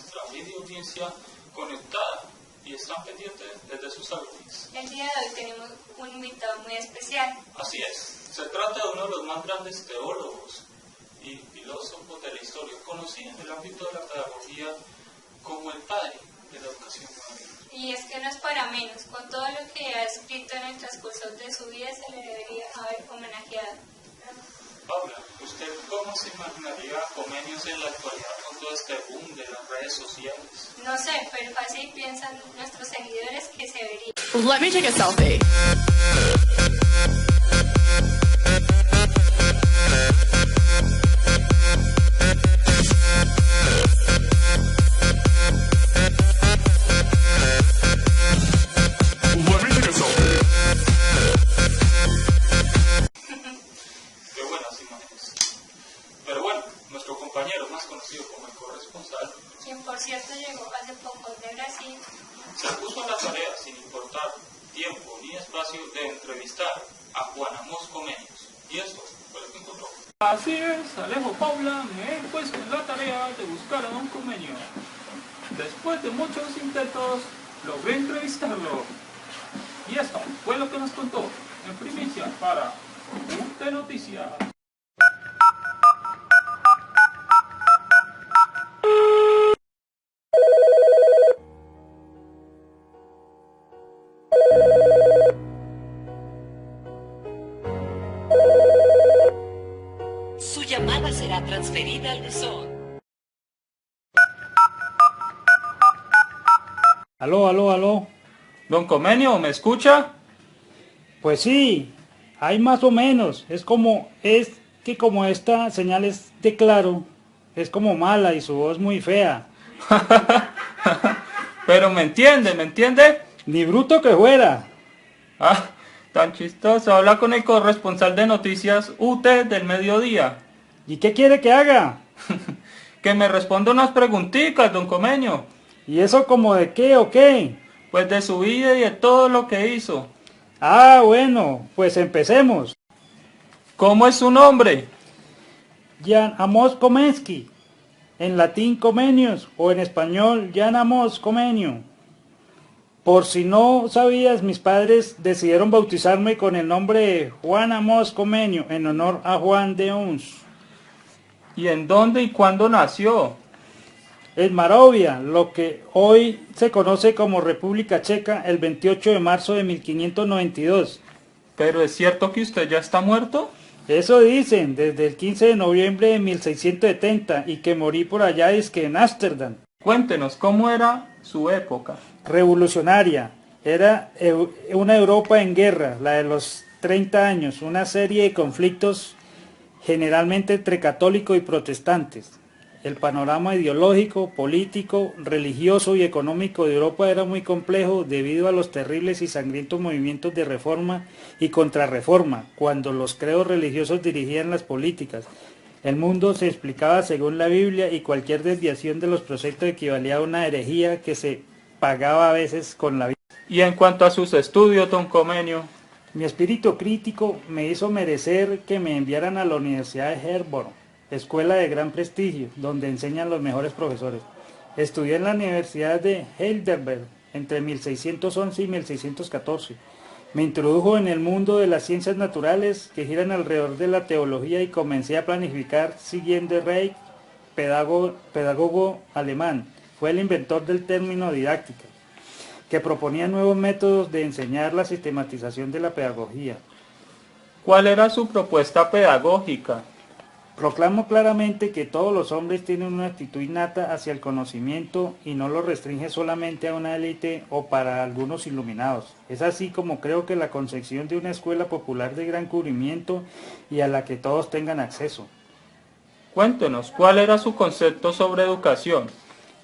nuestra video audiencia conectada y están pendientes desde sus salones. El día de hoy tenemos un invitado muy especial. Así es, se trata de uno de los más grandes teólogos y filósofos de la historia, conocido en el ámbito de la pedagogía como el padre de la educación juvenil. Y es que no es para menos, con todo lo que ha escrito en el transcurso de su vida se le debería haber homenajeado. Paula, ¿usted cómo se imaginaría Comenius en la actualidad con todo este boom de las redes sociales? No sé, pero así piensan nuestros seguidores que se vería. Let me take a selfie. Qué buenas imágenes. Pero bueno, nuestro compañero más conocido como el corresponsal, Quien por cierto llegó hace poco de Brasil, se puso a la tarea, sin importar tiempo ni espacio, de entrevistar a Juan Amós Comenius. Y esto fue lo que encontró. Así es, Alejo Paula, me he puesto en la tarea de buscar a don Comenius. Después de muchos intentos, logré entrevistarlo. Y esto fue lo que nos contó en primicia para UT Noticias. Su llamada será transferida al buzón. Aló. Don Comenio, ¿me escucha? Pues sí, hay más o menos. Es que como esta señal es de claro, es como mala y su voz muy fea. Pero ¿me entiende? Ni bruto que fuera. Ah, tan chistoso. Habla con el corresponsal de noticias UT del mediodía. ¿Y qué quiere que haga? Que me responda unas preguntitas, don Comenio. ¿Y eso como de qué o qué? Pues de su vida y de todo lo que hizo. Ah, bueno, pues empecemos. ¿Cómo es su nombre? Jan Amos Komensky. En latín Comenius o en español Jan Amos Comenius. Por si no sabías, mis padres decidieron bautizarme con el nombre de Juan Amos Comenius en honor a Juan de Ons. ¿Y en dónde y cuándo nació? En Moravia, lo que hoy se conoce como República Checa, el 28 de marzo de 1592. ¿Pero es cierto que usted ya está muerto? Eso dicen, desde el 15 de noviembre de 1670 y que morí por allá dizque en Ámsterdam. Cuéntenos, ¿cómo era su época? Revolucionaria. Era una Europa en guerra, la de los 30 años, una serie de conflictos generalmente entre católicos y protestantes. El panorama ideológico, político, religioso y económico de Europa era muy complejo debido a los terribles y sangrientos movimientos de reforma y contrarreforma, cuando los credos religiosos dirigían las políticas. El mundo se explicaba según la Biblia y cualquier desviación de los preceptos equivalía a una herejía que se pagaba a veces con la vida. Y en cuanto a sus estudios, don Comenio. Mi espíritu crítico me hizo merecer que me enviaran a la Universidad de Heilbronn, escuela de gran prestigio, donde enseñan los mejores profesores. Estudié en la Universidad de Heidelberg entre 1611 y 1614. Me introdujo en el mundo de las ciencias naturales que giran alrededor de la teología y comencé a planificar siguiendo Reich, pedagogo alemán. Fue el inventor del término didáctica, que proponía nuevos métodos de enseñar la sistematización de la pedagogía. ¿Cuál era su propuesta pedagógica? Proclamo claramente que todos los hombres tienen una actitud innata hacia el conocimiento y no lo restringe solamente a una élite o para algunos iluminados. Es así como creo que la concepción de una escuela popular de gran cubrimiento y a la que todos tengan acceso. Cuéntenos, ¿cuál era su concepto sobre educación?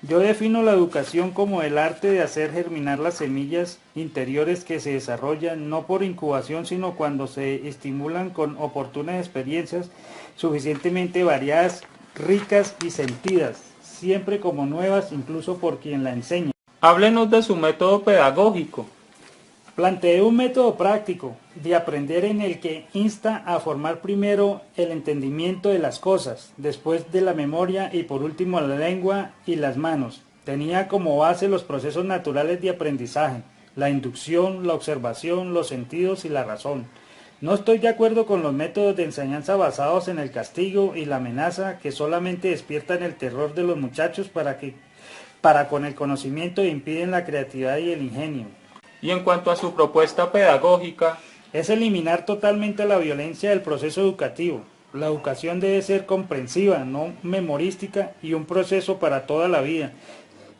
Yo defino la educación como el arte de hacer germinar las semillas interiores que se desarrollan no por incubación, sino cuando se estimulan con oportunas experiencias suficientemente variadas, ricas y sentidas, siempre como nuevas incluso por quien la enseña. Háblenos de su método pedagógico. Planteé un método práctico de aprender en el que insta a formar primero el entendimiento de las cosas, después de la memoria y por último la lengua y las manos. Tenía como base los procesos naturales de aprendizaje, la inducción, la observación, los sentidos y la razón. No estoy de acuerdo con los métodos de enseñanza basados en el castigo y la amenaza que solamente despiertan el terror de los muchachos para con el conocimiento e impiden la creatividad y el ingenio. Y en cuanto a su propuesta pedagógica, Es eliminar totalmente la violencia del proceso educativo. La educación debe ser comprensiva, no memorística, y un proceso para toda la vida,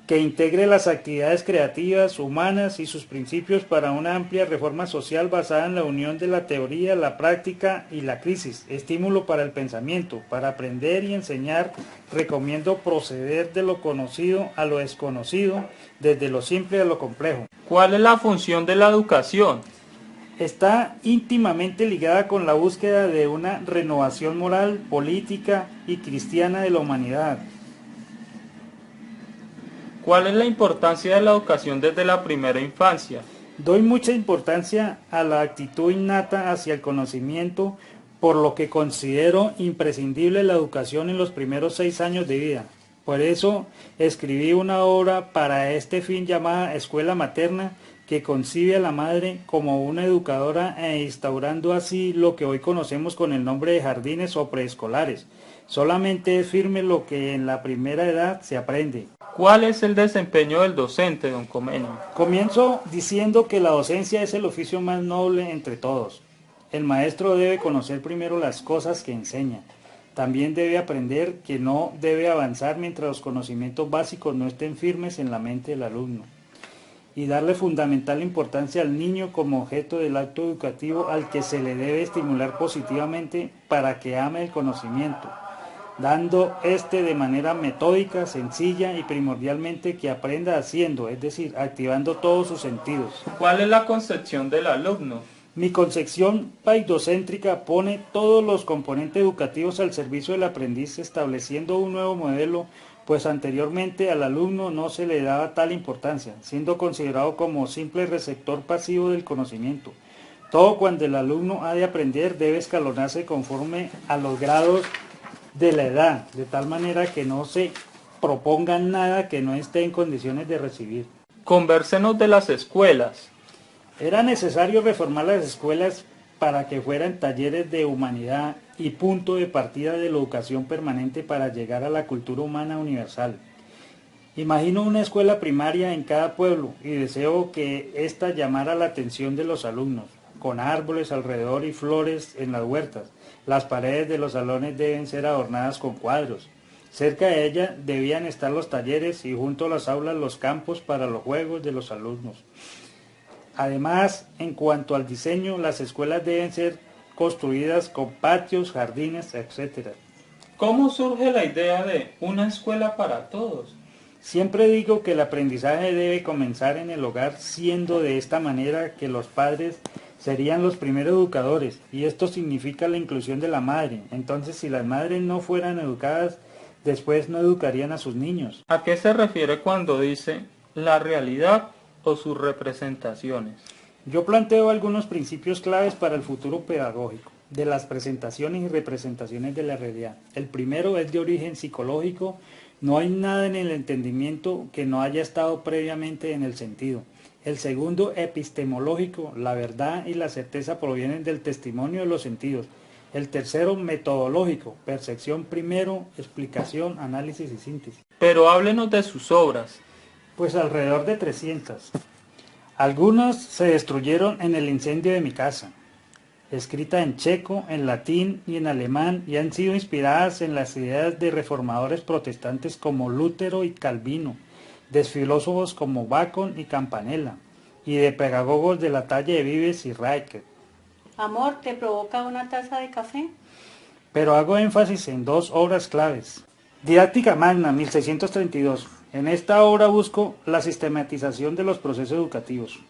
que integre las actividades creativas, humanas y sus principios para una amplia reforma social basada en la unión de la teoría, la práctica y la crisis. Estímulo para el pensamiento, para aprender y enseñar. Recomiendo proceder de lo conocido a lo desconocido, desde lo simple a lo complejo. ¿cuál es la función de la educación? Está íntimamente ligada con la búsqueda de una renovación moral, política y cristiana de la humanidad. ¿Cuál es la importancia de la educación desde la primera infancia? Doy mucha importancia a la actitud innata hacia el conocimiento, por lo que considero imprescindible la educación en los primeros 6 años de vida. Por eso escribí una obra para este fin llamada Escuela Materna, que concibe a la madre como una educadora e instaurando así lo que hoy conocemos con el nombre de jardines o preescolares. Solamente es firme lo que en la primera edad se aprende. ¿Cuál es el desempeño del docente, don Comenio? Comienzo diciendo que la docencia es el oficio más noble entre todos. El maestro debe conocer primero las cosas que enseña. También debe aprender que no debe avanzar mientras los conocimientos básicos no estén firmes en la mente del alumno. Y darle fundamental importancia al niño como objeto del acto educativo al que se le debe estimular positivamente para que ame el conocimiento, dando de manera metódica, sencilla y primordialmente que aprenda haciendo, es decir, activando todos sus sentidos. ¿Cuál es la concepción del alumno? Mi concepción paidocéntrica pone todos los componentes educativos al servicio del aprendiz, estableciendo un nuevo modelo, pues anteriormente al alumno no se le daba tal importancia, siendo considerado como simple receptor pasivo del conocimiento. Todo cuando el alumno ha de aprender debe escalonarse conforme a los grados de la edad, de tal manera que no se proponga nada que no esté en condiciones de recibir. Convérsenos de las escuelas. Era necesario reformar las escuelas para que fueran talleres de humanidad y punto de partida de la educación permanente para llegar a la cultura humana universal. Imagino una escuela primaria en cada pueblo y deseo que ésta llamara la atención de los alumnos, con árboles alrededor y flores en las huertas. Las paredes de los salones deben ser adornadas con cuadros. Cerca de ella debían estar los talleres y junto a las aulas los campos para los juegos de los alumnos. Además, en cuanto al diseño, las escuelas deben ser construidas con patios, jardines, etc. ¿Cómo surge la idea de una escuela para todos? Siempre digo que el aprendizaje debe comenzar en el hogar, siendo de esta manera que los padres serían los primeros educadores, y esto significa la inclusión de la madre. Entonces, si las madres no fueran educadas, después no educarían a sus niños. ¿A qué se refiere cuando dice la realidad o sus representaciones? Yo planteo algunos principios claves para el futuro pedagógico, de las presentaciones y representaciones de la realidad. El primero es de origen psicológico. No hay nada en el entendimiento que no haya estado previamente en el sentido. El segundo, epistemológico. La verdad y la certeza provienen del testimonio de los sentidos. El tercero, metodológico. Percepción primero, explicación, análisis y síntesis. Pero háblenos de sus obras. Pues alrededor de 300. Algunas se destruyeron en el incendio de mi casa, escrita en checo, en latín y en alemán, y han sido inspiradas en las ideas de reformadores protestantes como Lutero y Calvino, de filósofos como Bacon y Campanella, y de pedagogos de la talla de Vives y Riker. Amor, ¿te provoca una taza de café? Pero hago énfasis en 2 obras claves. Didáctica Magna, 1632. En esta obra busco la sistematización de los procesos educativos.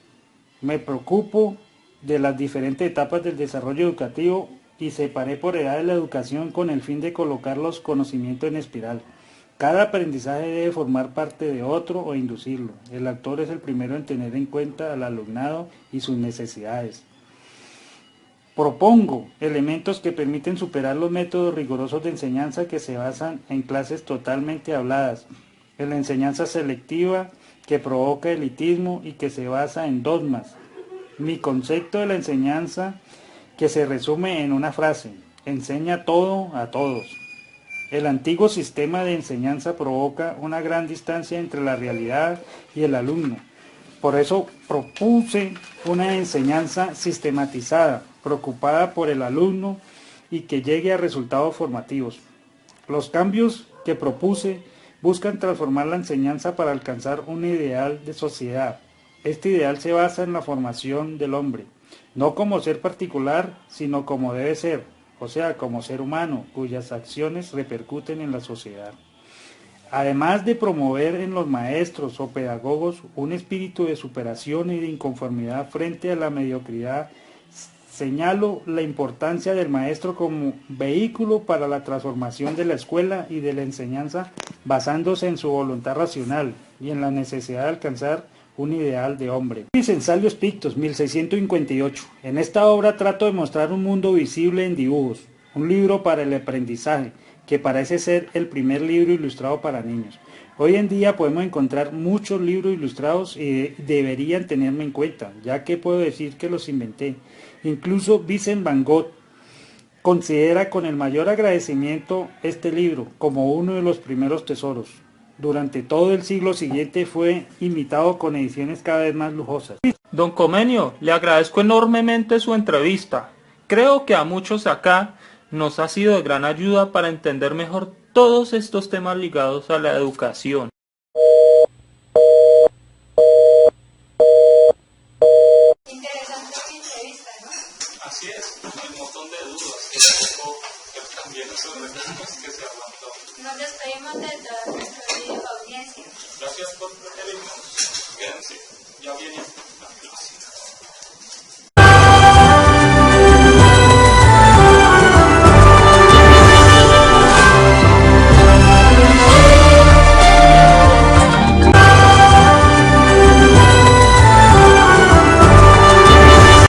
Me preocupo de las diferentes etapas del desarrollo educativo y separé por edad de la educación con el fin de colocar los conocimientos en espiral. Cada aprendizaje debe formar parte de otro o inducirlo. El autor es el primero en tener en cuenta al alumnado y sus necesidades. Propongo elementos que permiten superar los métodos rigurosos de enseñanza que se basan en clases totalmente habladas, en la enseñanza selectiva que provoca elitismo y que se basa en dogmas. Mi concepto de la enseñanza que se resume en una frase: enseña todo a todos. El antiguo sistema de enseñanza provoca una gran distancia entre la realidad y el alumno. Por eso propuse una enseñanza sistematizada, preocupada por el alumno y que llegue a resultados formativos. Los cambios que propuse buscan transformar la enseñanza para alcanzar un ideal de sociedad. Este ideal se basa en la formación del hombre, no como ser particular, sino como debe ser, o sea, como ser humano, cuyas acciones repercuten en la sociedad. Además de promover en los maestros o pedagogos un espíritu de superación y de inconformidad frente a la mediocridad, señalo la importancia del maestro como vehículo para la transformación de la escuela y de la enseñanza, basándose en su voluntad racional y en la necesidad de alcanzar un ideal de hombre. Ensayos Pictos, 1658. En esta obra trato de mostrar un mundo visible en dibujos, un libro para el aprendizaje, que parece ser el primer libro ilustrado para niños. Hoy en día podemos encontrar muchos libros ilustrados y deberían tenerme en cuenta, ya que puedo decir que los inventé. Incluso Vincent Van Gogh considera con el mayor agradecimiento este libro como uno de los primeros tesoros. Durante todo el siglo siguiente fue imitado con ediciones cada vez más lujosas. Don Comenio, le agradezco enormemente su entrevista. Creo que a muchos acá nos ha sido de gran ayuda para entender mejor todos estos temas ligados a la educación. Interesante esta entrevista, ¿no? Así es, hay un montón de dudas que tengo, pero también sobre temas que se aguantó. Nos despedimos de toda nuestra video audiencia. Gracias por preferirnos. Quédense, ya viene la clase.